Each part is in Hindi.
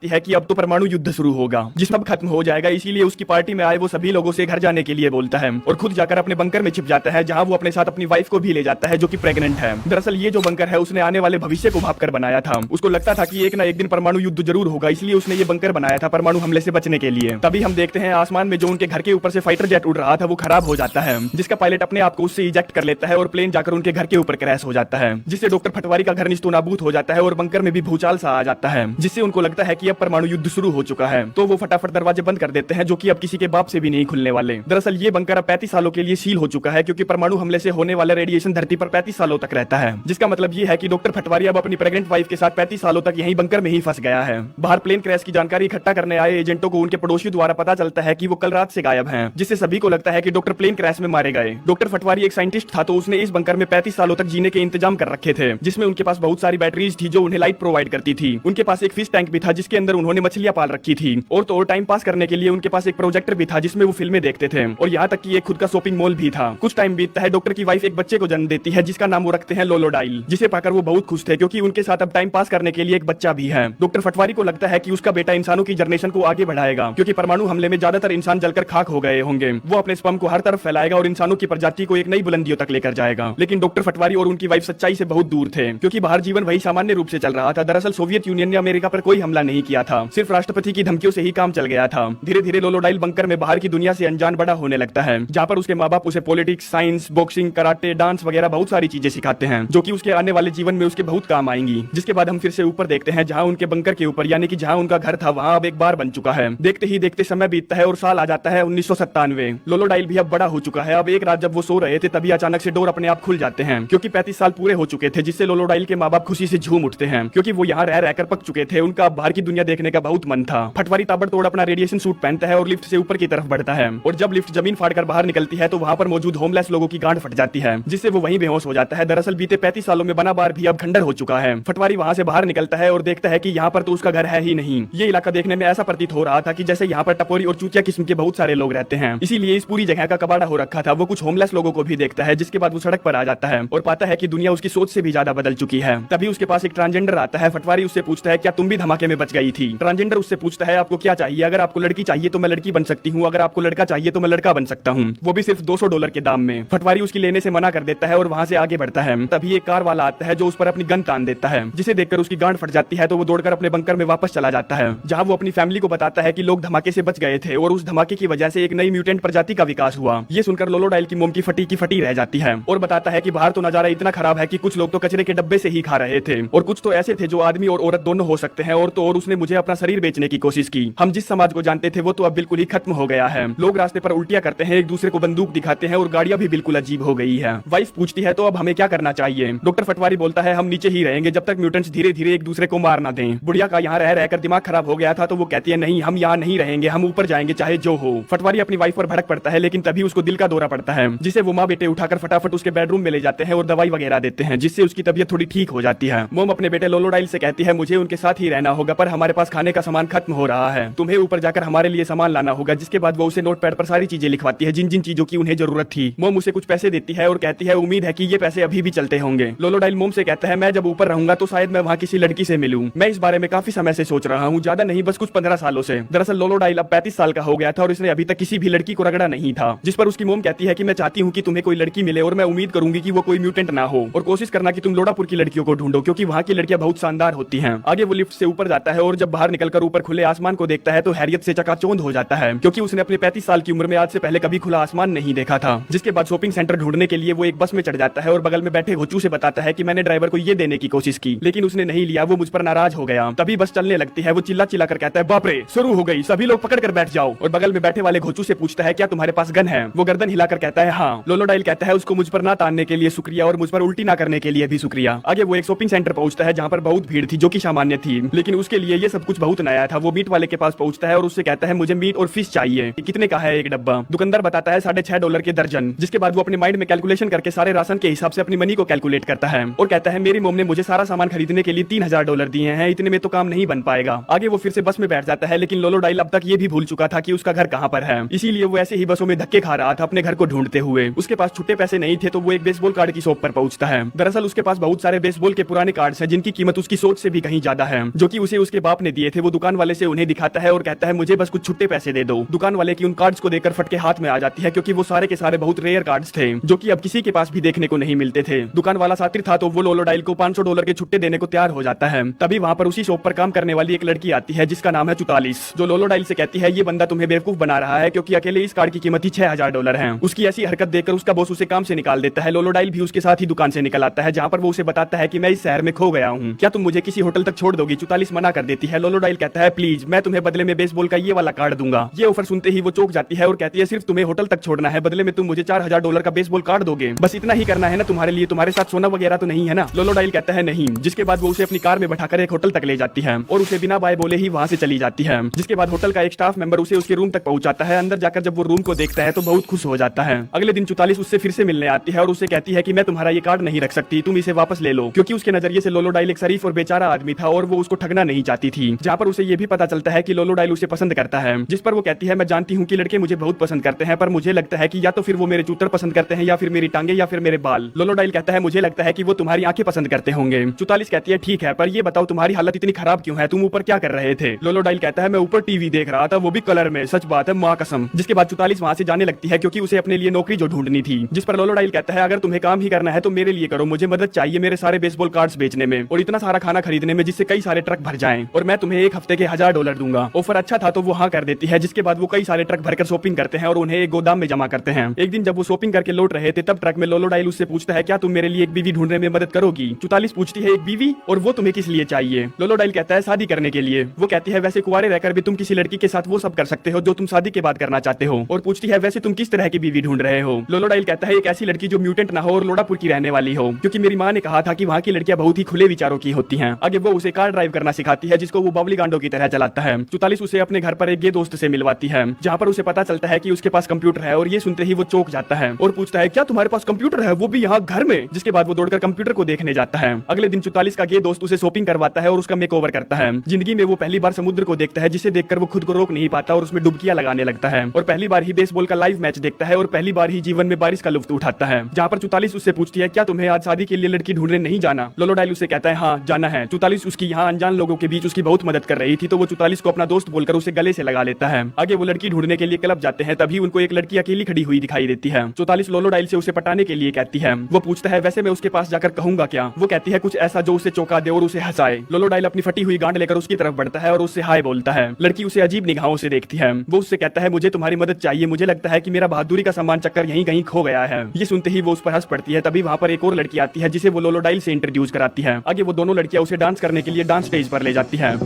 है कि अब तो परमाणु युद्ध शुरू होगा जिसमें अब खत्म हो जाएगा। इसीलिए उसकी पार्टी में आए वो सभी लोगों से घर जाने के लिए बोलता है और खुद जाकर अपने बंकर में छिप जाता है, जहां वो अपने साथ अपनी वाइफ को भी ले जाता है जो कि प्रेग्नेंट है। दरअसल ये जो बंकर है उसने आने वाले भविष्य को भापकर बनाया था। उसको लगता था कि एक ना एक दिन परमाणु युद्ध जरूर होगा, इसलिए उसने ये बंकर बनाया था परमाणु हमले से बचने के लिए। तभी हम देखते हैं आसमान में जो उनके घर के ऊपर से फाइटर जेट उड़ रहा था वो खराब हो जाता है, जिसका पायलट अपने आप को उससे इजेक्ट कर लेता है और प्लेन जाकर उनके घर के ऊपर क्रैश हो जाता है, जिससे डॉक्टर पटवारी का घर निस्तो नाबूद हो जाता है और बंकर में भी भूचाल सा आ जाता है, जिससे उनको लगता है कि अब परमाणु युद्ध शुरू हो चुका है। तो वो फटाफट दरवाजे बंद कर देते हैं जो कि अब किसी के बाप से भी नहीं खुलने वाले। दरअसल ये बंकर अब 35 सालों के लिए सील हो चुका है, क्योंकि परमाणु हमले से होने वाला रेडिएशन धरती पर 35 सालों तक रहता है, जिसका मतलब ये है कि डॉक्टर पटवारी अब अपनी प्रेग्नेंट वाइफ के साथ 35 सालों तक यही बंकर में ही फंस गया है। बाहर प्लेन क्रैश की जानकारी इकट्ठा करने आए एजेंटों को उनके पड़ोसियों द्वारा पता चलता है कि वो कल रात से गायब हैं, जिससे सभी को लगता है कि डॉक्टर प्लेन क्रैश में मारे गए। डॉक्टर पटवारी एक साइंटिस्ट था, तो उसने इस बंकर में 35 सालों तक जीने के इंतजाम कर रखे थे, जिसमें उनके पास बहुत सारी बैटरीज थी जो उन्हें लाइट प्रोवाइड करती थी। उनके पास एक फिश टैंक भी था जिसके अंदर उन्होंने मछलियां पाल रखी थी, और तो और टाइम पास करने के लिए उनके पास एक प्रोजेक्टर भी था जिसमें वो फिल्में देखते थे, और यहाँ तक कि एक खुद का शॉपिंग मॉल भी था। कुछ टाइम बीतता है, डॉक्टर की वाइफ एक बच्चे को जन्म देती है जिसका नाम वो रखते हैं लोलोडाइल, जिसे पाकर वो बहुत खुश थे क्योंकि उनके साथ अब टाइम पास करने के लिए एक बच्चा भी है। डॉक्टर पटवारी को लगता है कि उसका बेटा इंसानों की जनरेशन को आगे बढ़ाएगा, क्योंकि परमाणु हमले में ज्यादातर इंसान जलकर खाक हो गए होंगे। वो अपने स्पर्म को हर तरफ फैलाएगा और इंसानों की प्रजाति को एक नई बुलंदियों तक लेकर जाएगा। लेकिन डॉक्टर पटवारी और उनकी वाइफ सच्चाई से बहुत दूर थे, क्योंकि बाहर जीवन वही सामान्य रूप से चल रहा था। दरअसल सोवियत यूनियन ने अमेरिका पर कोई हमला नहीं किया था, सिर्फ राष्ट्रपति की धमकियों से ही काम चल गया था। धीरे धीरे लोलोडाइल बंकर में बाहर की दुनिया से अनजान बड़ा होने लगता है, जहाँ पर उसके माँ बाप उसे politics, science, boxing, karate, dance वगैरह बहुत सारी चीजें सिखाते हैं जो कि उसके आने वाले जीवन में उसके बहुत काम आएंगी। जिसके बाद हम फिर से ऊपर देखते हैं, जहाँ उनके बंकर के ऊपर यानी कि जहाँ उनका घर था वहाँ अब एक बार बन चुका है। देखते ही देखते समय बीतता है और साल आ जाता है 1997। लोलोडाइल भी अब बड़ा हो चुका है। अब एक रात जब वो सो रहे थे तभी अचानक से डोर अपने आप खुल जाते हैं, क्योंकि 35 साल पूरे हो चुके थे, जिससे लोलोडाइल के माँ बाप खुशी से झूम उठते हैं, क्योंकि वो यहाँ रह रहकर पक चुके थे। उनका अब बाहर की दुनिया देखने का बहुत मन था। पटवारी ताबड़तोड़ अपना रेडिएशन सूट पहनता है और लिफ्ट से ऊपर की तरफ बढ़ता है, और जब लिफ्ट जमीन फाड़कर बाहर निकलती है तो वहाँ पर मौजूद होमलेस लोगों की गांड फट जाती है, जिससे वो वहीं बेहोश हो जाता है। दरअसल बीते 35 सालों में बना बार भी अब खंडर हो चुका है। पटवारी वहाँ से बाहर निकलता है और देखता है कि यहाँ पर तो उसका घर है ही नहीं। ये इलाका देखने में ऐसा प्रतीत हो रहा था कि जैसे यहाँ पर टपोरी और चूतिया किस्म के बहुत सारे लोग रहते हैं, इसीलिए इस पूरी जगह का कबाड़ा हो रखा था। वो कुछ होमलेस लोगों को भी देखता है, जिसके बाद वो सड़क पर आ जाता है और पाता है कि दुनिया उसकी सोच से भी ज्यादा बदल चुकी है। तभी उसके पास एक ट्रांसजेंडर आता है। पटवारी उससे पूछता है, क्या तुम भी धमाके में बच गई थी? ट्रांसजेंडर उससे पूछता है, आपको क्या चाहिए? अगर आपको लड़की चाहिए तो मैं लड़की बन सकती हूँ, अगर आपको लड़का चाहिए तो मैं लड़का बन सकता हूँ, वो भी सिर्फ $200 के दाम में। पटवारी उसकी लेने से मना कर देता है और वहाँ से आगे बढ़ता है। तभी एक कार वाला आता है जो उस पर अपनी गन तान देता है, जिसे देखकर उसकी गांड फट जाती है। तो वो दौड़कर अपने बंकर में वापस चला जाता है, जहाँ वो अपनी फैमिली को बताता है कि लोग धमाके से बच गए थे और उस धमाके की वजह से एक नई म्यूटेंट प्रजाति का विकास हुआ। ये सुनकर लोलोडाइल की मोम की फटी रह जाती है और बताता है कि बाहर तो नजारा इतना खराब है कि कुछ लोग तो कचरे के डब्बे से ही खा रहे थे और कुछ तो ऐसे थे जो आदमी और औरत दोनों हो सकते हैं, और तो और उसने मुझे अपना शरीर बेचने की कोशिश की। हम जिस समाज को जानते थे वो तो अब बिल्कुल ही खत्म हो गया है। लोग रास्ते पर उल्टियां करते हैं, एक दूसरे को बंदूक दिखाते हैं और गाड़ियां भी बिल्कुल अजीब हो गई है। वाइफ पूछती है, तो अब हमें क्या करना चाहिए? डॉक्टर पटवारी बोलता है, हम नीचे ही रहेंगे जब तक म्यूटेंट्स धीरे धीरे एक दूसरे को मार ना दें। बुढ़िया का यहाँ रह रहकर दिमाग खराब हो गया था, तो वो कहती है, नहीं, हम यहाँ नहीं रहेंगे, हम ऊपर जाएंगे चाहे जो हो। पटवारी अपनी वाइफ पर भड़क पड़ता है, लेकिन तभी उसको दिल का दौरा पड़ता है, जिसे वो माँ बेटे उठाकर फटाफट उसके बेडरूम में ले जाते हैं और दवाई वगैरह देते हैं, जिससे उसकी तबीयत थोड़ी ठीक हो जाती है। मोम अपने बेटे लोलोडाइल से कहती है, मुझे उनके साथ ही रहना होगा, पर हमारे पास खाने का सामान खत्म हो रहा है, तुम्हें ऊपर जाकर हमारे लिए सामान लाना होगा। जिसके बाद वो उसे नोटपैड पर सारी चीजें लिखवाती है जिन जिन चीजों की उन्हें जरूरत थी। मोम उसे कुछ पैसे देती है और कहती है, उम्मीद है कि ये पैसे अभी भी चलते होंगे। लोलोडाइल मोम से कहता है, मैं जब ऊपर रहूंगा तो शायद मैं वहाँ किसी लड़की से मिलूं। मैं इस बारे में काफी समय से सोच रहा हूँ, ज्यादा नहीं, बस कुछ 15 सालों से। दरअसल लोलोडाइल अब 35 साल का हो गया था और इसने अभी तक किसी भी लड़की को रगड़ा नहीं था। जिस पर उसकी मोम कहती है कि मैं चाहती हूँ कि तुम्हें कोई लड़की मिले और मैं उम्मीद करूंगी कि वो कोई म्यूटेंट ना हो, और कोशिश करना कि तुम लोडापुर की लड़कियों को ढूंढो, क्योंकि वहाँ की लड़कियां बहुत शानदार होती हैं। आगे वो लिफ्ट से ऊपर जाता है और जब बाहर निकलकर ऊपर खुले आसमान को देखता है तो हैरियत से चकाचौंध हो जाता है, क्योंकि उसने अपने 35 साल की उम्र में आज से पहले कभी खुला आसमान नहीं देखा था। जिसके बाद शॉपिंग सेंटर ढूंढने के लिए वो एक बस में चढ़ जाता है और बगल में बैठे घोचू से बताता है कि मैंने ड्राइवर को ये देने की कोशिश की, लेकिन उसने नहीं लिया, वो मुझ पर नाराज हो गया। तभी बस चलने लगती है। वो चिल्ला चिल्ला कर कहता है, बाप रे, शुरू हो गई, सभी लोग पकड़ कर बैठ जाओ। और बगल में बैठे वाले घोचू से पूछता है, क्या तुम्हारे पास गन है? वो गर्दन हिलाकर कहता है, हाँ। लोलोडाइल कहता है, उसको मुझ पर ना तानने के लिए शुक्रिया और मुझ पर उल्टी ना करने के लिए भी शुक्रिया। आगे वो एक शॉपिंग सेंटर पहुंचता है जहाँ पर बहुत भीड़ थी, जो कि सामान्य थी, लेकिन उसके लिए ये सब कुछ बहुत नया था। वो मीट वाले के पास पहुंचता है और उससे कहता है, मुझे मीट और फिश चाहिए, कितने का है एक डब्बा? दुकानदार बताता है $6.5 के दर्जन। जिसके बाद वो अपने माइंड में कैलकुलेशन करके सारे राशन के हिसाब से अपनी मनी को कैलकुलेट करता है और कहता है, मेरी मोम ने मुझे सारा सामान खरीदने के लिए $3000 दिए हैं, इतने में तो काम नहीं बन पाएगा। आगे वो फिर से बस में बैठ जाता है, लेकिन लोलोडाइल अब तक ये भी भूल चुका था कि उसका घर कहाँ पर है, इसीलिए वो ऐसे ही बसों में धक्के खा रहा था अपने घर को ढूंढते हुए। उसके पास छुट्टे पैसे नहीं थे, तो वो एक बेसबॉल कार्ड की शॉप पर पहुंचता है। दरअसल उसके पास बहुत सारे बेसबॉल के पुराने कार्ड्स हैं जिनकी कीमत उसकी सोच से भी कहीं ज्यादा है, जो कि उसे उसके बाप ने दिए थे वो दुकान वाले से उन्हें दिखाता है और कहता है मुझे बस कुछ छुट्टे पैसे दे दो। दुकान वाले की उन कार्ड्स को देखकर फटके हाथ में आ जाती है, क्योंकि वो सारे के सारे बहुत रेयर कार्ड्स थे जो कि अब किसी के पास भी देखने को नहीं मिलते थे। दुकान वाला सातिर था तो वो लोलोडाइल को $500 के छुट्टे देने को तैयार हो जाता है। तभी वहाँ पर उसी शॉप पर काम करने वाली एक लड़की आती है जिसका नाम है 44, जो लोलोडाइल से कहती है ये बंदा तुम्हें बेवकूफ बना रहा है, क्योंकि अकेले इस कार्ड की कीमत ही $6000 है। उसकी ऐसी हरकत देखकर उसका बॉस उसे काम से निकाल देता है। लोलोडाइल भी उसके साथ ही दुकान से निकल आता है, जहाँ पर वो उसे बताता है कि मैं इस शहर में खो गया हूँ, क्या तुम मुझे किसी होटल तक छोड़ दोगी। 44 मना कर देती है। लोलोडाइल कहता है प्लीज मैं तुम्हें बदले में बेसबॉल का ये वाला कार्ड दूंगा। ये ऑफर सुनते ही वो चौंक जाती है और कहती है सिर्फ तुम्हें होटल तक छोड़ना है, बदले में तुम मुझे $4000 का बेसबॉल कार्ड दोगे, बस इतना ही करना है ना तुम्हारे लिए, तुम्हारे साथ सोना वगैरह तो नहीं है ना। लोलोडाइल कहता है नहीं। जिसके बाद वो उसे अपनी कार में बैठाकर एक होटल तक ले जाती है और उसे बिना बाय बोले ही वहाँ से चली जाती है। जिसके बाद होटल का एक स्टाफ मेंबर उसे उसके रूम तक पहुंचाता है। अंदर जाकर जब वो रूम को देखता है तो बहुत खुश हो जाता है। अगले दिन 44 उससे फिर से मिलने आती है और उसे कहती है कि मैं तुम्हारा ये कार्ड नहीं रख सकती, तुम इसे वापस ले लो, क्योंकि उसके नजरिए से लोलोडाइल एक शरीफ और बेचारा आदमी था और वो उसको ठगना नहीं चाहती थी। जहाँ पर उसे ये भी पता चलता है कि लोलोडाइल उसे पसंद करता है, जिस पर वो कहती है मैं जानती हूँ कि लड़के मुझे बहुत पसंद करते हैं, पर मुझे लगता है कि या तो फिर वो मेरे चूतर पसंद करते हैं या फिर मेरी टांगे या फिर मेरे बाल। लोलोडाइल कहता है मुझे लगता है कि वो तुम्हारी आंखें पसंद करते होंगे। 44 कहती है ठीक है, पर ये बताओ तुम्हारी हालत इतनी खराब क्यों है, तुम ऊपर क्या कर रहे थे। लोलोडाइल कहता है मैं ऊपर टीवी देख रहा था, वो भी कलर में, सच बात है माँ कसम। जिसके बाद 44 वहाँ से जाने लगती है क्योंकि उसे अपने लिए नौकरी जो ढूंढनी थी। जिस पर लोलोडाइल कहता है अगर तुम्हें काम ही करना है तो मेरे लिए करो, मुझे मदद चाहिए मेरे सारे बेसबॉल कार्ड्स बेचने में और इतना सारा खाना खरीदने में जिससे कई सारे ट्रक भर जाएं, और मैं तुम्हें एक हफ्ते के $1000 दूंगा। ऑफर अच्छा था तो वो हाँ कर देती है। जिसके बाद वो कई सारे ट्रक भरकर शॉपिंग करते हैं और उन्हें एक गोदाम में जमा करते हैं। एक दिन जब वो शॉपिंग करके लौट रहे थे तब ट्रक में लोलोडाइल उससे पूछता है क्या तुम मेरे लिए एक बीवी ढूंढने में मदद करोगी। 44 पूछती है एक बीवी, और वो तुम्हें किस लिए चाहिए। लोलोडाइल कहता है शादी करने के लिए। वो कहती है वैसे कुंवारे रहकर भी तुम किसी लड़की के साथ वो सब कर सकते हो जो तुम शादी के बाद करना चाहते हो, और पूछती है वैसे तुम किस तरह की बीवी ढूंढ रहे हो। लोलोडाइल कहता है एक ऐसी लड़की जो म्यूटेंट ना हो और लोडापुर की रहने वाली हो, क्योंकि मेरी माँ ने कहा था कि वहाँ की लड़कियां बहुत ही खुले विचारों की होती हैं। आगे वो उसे कार ड्राइव करना सिखाती है जिसको वो बावली गांडों की तरह चलाता है। 44 उसे अपने घर पर एक गे दोस्त से मिलवाती है, जहाँ पर उसे पता चलता है कि उसके पास कंप्यूटर है, और ये सुनते ही वो चौंक जाता है और पूछता है क्या तुम्हारे पास कंप्यूटर है, वो भी यहाँ घर में। जिसके बाद वो दौड़कर कंप्यूटर को देखने जाता है। अगले दिन 44 का गे दोस्त उसे शॉपिंग करवाता है और उसका मेकओवर करता है। जिंदगी में वो पहली बार समुद्र को देखता है, जिसे देखकर वो खुद को रोक नहीं पाता और उसमें डुबकियां लगाने लगता है, और पहली बार ही बेसबॉल का लाइव मैच देखता है और पहली बार ही जीवन में बारिश का लुत्फ उठाता है। जहाँ पर 44 उससे पूछती है क्या तुम्हें आज शादी के लिए लड़की ढूंढने नहीं जाना। लोलोडाइल उसे कहता है हाँ जाना है। 44 उसकी यहाँ अनजान लोगों के बीच उसकी बहुत मदद कर रही थी, तो वो 44 को अपना दोस्त बोलकर उसे गले से लगा लेता है। आगे वो लड़की ढूंढने के लिए क्लब जाते हैं, तभी उनको एक लड़की अकेली खड़ी हुई दिखाई देती है। 44 लोलोडाइल से उसे पटाने के लिए कहती है। वो पूछता है वैसे मैं उसके पास जाकर कहूंगा क्या। वो कहती है कुछ ऐसा जो उसे चौंका दे और उसे हंसाए। लोलोडाइल अपनी फटी हुई गांड लेकर उसकी तरफ बढ़ता है और उससे हाय बोलता है। लड़की उसे अजीब निगाहों से देखती है। वो उससे कहता है मुझे तुम्हारी मदद चाहिए, मुझे लगता है कि मेरा बहादुरी का सम्मान चक्कर यहीं कहीं खो गया है। ये सुनते ही वो उस पर हंस पड़ती है। तभी वहाँ पर एक और लड़की आती है जिसे वो लोलोडाइल से इंट्रोड्यूस कराती है। आगे वो दोनों लड़कियां उसे डांस करने के लिए डांस स्टेज पर ले जाती है।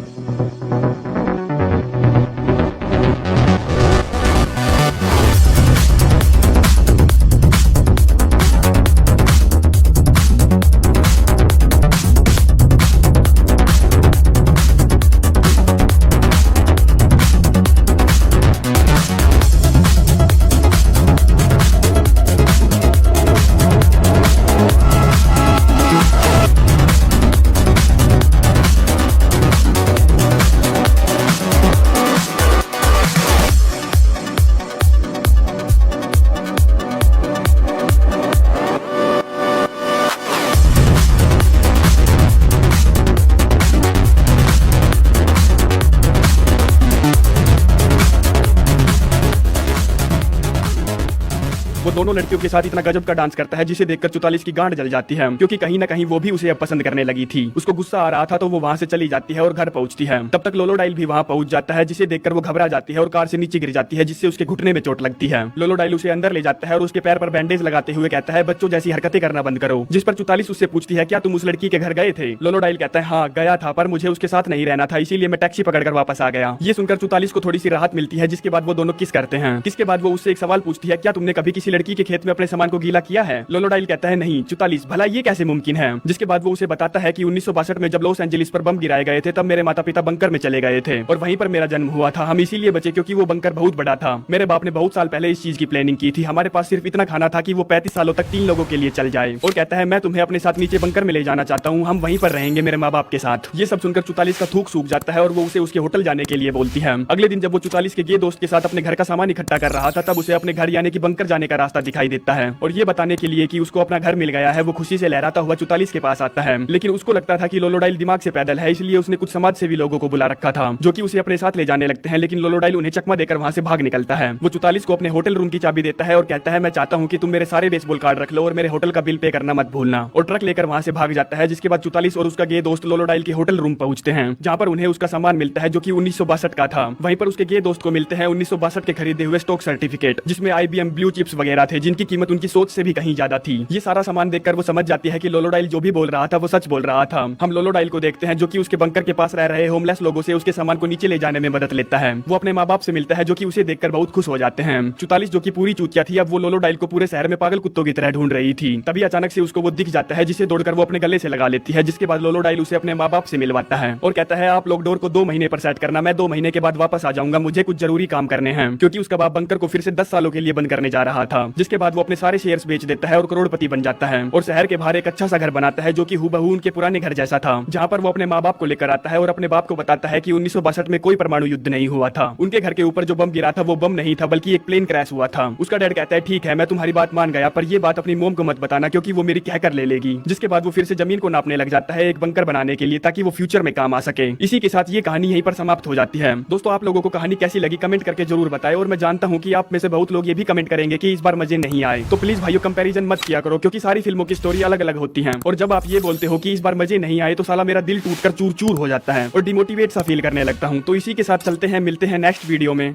वो दोनों लड़कियों के साथ इतना गजब का डांस करता है जिसे देखकर 44 की गांड जल जाती है, क्योंकि कहीं ना कहीं वो भी उसे अब पसंद करने लगी थी। उसको गुस्सा आ रहा था तो वो वहाँ से चली जाती है और घर पहुंचती है। तब तक लोलोडाइल भी वहाँ पहुंच जाता है, जिसे देखकर वो घबरा जाती है और कार से नीचे गिर जाती है, जिससे उसके घुटने में चोट लगती है। लोलोडाइल उसे अंदर ले जाता है और उसके पैर पर बैंडेज लगाते हुए कहता है बच्चों जैसी हरकतें करना बंद करो। जिस पर 44 उससे पूछती है क्या तुम उस लड़की के घर गए थे। लोलोडाइल कहता है हाँ गया था, पर मुझे उसके साथ नहीं रहना था, इसीलिए मैं टैक्सी पकड़कर वापस आ गया। ये सुनकर 44 को थोड़ी सी राहत मिलती है, जिसके बाद वो दोनों किस करते हैं। किसके बाद वो उससे एक सवाल पूछती है क्या तुमने कभी किसी लड़की के खेत में अपने सामान को गीला किया है। लोलोडाइल कहता है नहीं। 44 भला ये कैसे मुमकिन है। जिसके बाद वो उसे बताता है कि 1962 में जब लॉस एंजलिस पर बम गिराए गए थे तब मेरे माता पिता बंकर में चले गए थे और वहीं पर मेरा जन्म हुआ था। हम इसीलिए बचे क्योंकि वो बंकर बहुत बड़ा था। मेरे बाप ने बहुत साल पहले इस चीज की प्लानिंग की थी। हमारे पास सिर्फ इतना खाना था कि वो 35 सालों तक 3 लोगों के लिए चल जाए, और कहता है मैं तुम्हें अपने साथ नीचे बंकर में ले जाना चाहता हूँ, हम वहीं पर रहेंगे मेरे माँ बाप के साथ। ये सब सुनकर 44 का थूक सूख जाता है और वो उसे उसके होटल जाने के लिए बोलती है। अगले दिन जब वो 44 के गे दोस्त के साथ अपने घर का सामान इकट्ठा कर रहा था तब उसे अपने घर यानी कि बंकर जाने का रास्ता रास्ता दिखाई देता है और ये बताने के लिए कि उसको अपना घर मिल गया है वो खुशी से लहराता हुआ 44 के पास आता है। लेकिन उसको लगता था कि लोलोडाइल दिमाग से पैदल है, इसलिए उसने कुछ समाज सेवी लोगों को बुला रखा था जो कि उसे अपने साथ ले जाने लगते हैं। लेकिन लोलोडाइल उन्हें चकमा देकर वहां से भाग निकलता है। वो 44 को अपने होटल रूम की चाबी देता है और कहता है मैं चाहता हूँ कि तुम मेरे सारे बेसबॉल कार्ड रख लो और मेरे होटल का बिल पे करना मत भूलना, और ट्रक लेकर वहां से भाग जाता है। जिसके बाद 44 और उसका गे दोस्त लोलोडाइल के होटल रूम पहुंचते हैं जहां पर उन्हें उसका सामान मिलता है जो कि 1962 का था। वहीं पर उसके गे दोस्त को मिलते हैं 1962 के खरीदे हुए स्टॉक सर्टिफिकेट जिसमें IBM ब्लू चिप्स वगैरह थे जिनकी कीमत उनकी सोच से भी कहीं ज्यादा थी। ये सारा सामान देखकर वो समझ जाती है कि लोलोडाइल जो भी बोल रहा था वो सच बोल रहा था। हम लोलोडाइल को देखते हैं जो कि उसके बंकर के पास रह रहे होमलेस लोगों से उसके सामान को नीचे ले जाने में मदद लेता है। वो अपने माँ बाप से मिलता है जो कि उसे देखकर बहुत खुश हो जाते हैं। 44 जो कि पूरी चूतिया थी अब वो लोलोडाइल को पूरे शहर में पागल कुत्तों की तरह ढूंढ रही थी। तभी अचानक से उसको वो दिख जाता है जिसे दौड़कर वो अपने गले से लगा लेती है। जिसके बाद लोलोडाइल उसे अपने माँ बाप से मिलवाता है और कहता है आप लोग डोर को 2 महीने पर सेट करना, मैं 2 महीने के बाद वापस आ जाऊंगा, मुझे कुछ जरूरी काम करने हैं। क्योंकि उसका बाप बंकर को फिर से 10 सालों के लिए बंद करने जा रहा था। जिसके बाद वो अपने सारे शेयर्स बेच देता है और करोड़पति बन जाता है और शहर के बाहर एक अच्छा सा घर बनाता है जो कि हूबहू उनके पुराने घर जैसा था, जहाँ पर वो अपने माँ बाप को लेकर आता है और अपने बाप को बताता है कि 1962 में कोई परमाणु युद्ध नहीं हुआ था। उनके घर के ऊपर जो बम गिरा था वो बम नहीं था बल्कि एक प्लेन क्रैश हुआ था। उसका डैड कहता है ठीक है मैं तुम्हारी बात मान गया, पर ये बात अपनी मोम को मत बताना क्योंकि वो मेरी कहकर ले लेगी। जिसके बाद वो फिर से जमीन को नापने लग जाता है एक बंकर बनाने के लिए ताकि वो फ्यूचर में काम आ सके। इसी के साथ ये कहानी यहीं पर समाप्त हो जाती है। दोस्तों आप लोगों को कहानी कैसी लगी कमेंट करके जरूर बताएं और मैं जानता हूँ कि आप में से बहुत लोग ये भी कमेंट करेंगे कि इस बार मजे नहीं आए। तो प्लीज भाइयों कंपैरिजन मत किया करो क्योंकि सारी फिल्मों की स्टोरी अलग अलग होती है और जब आप ये बोलते हो कि इस बार मजे नहीं आए तो साला मेरा दिल टूटकर चूर चूर हो जाता है और डिमोटिवेट सा फील करने लगता हूँ। तो इसी के साथ चलते हैं, मिलते हैं नेक्स्ट वीडियो में।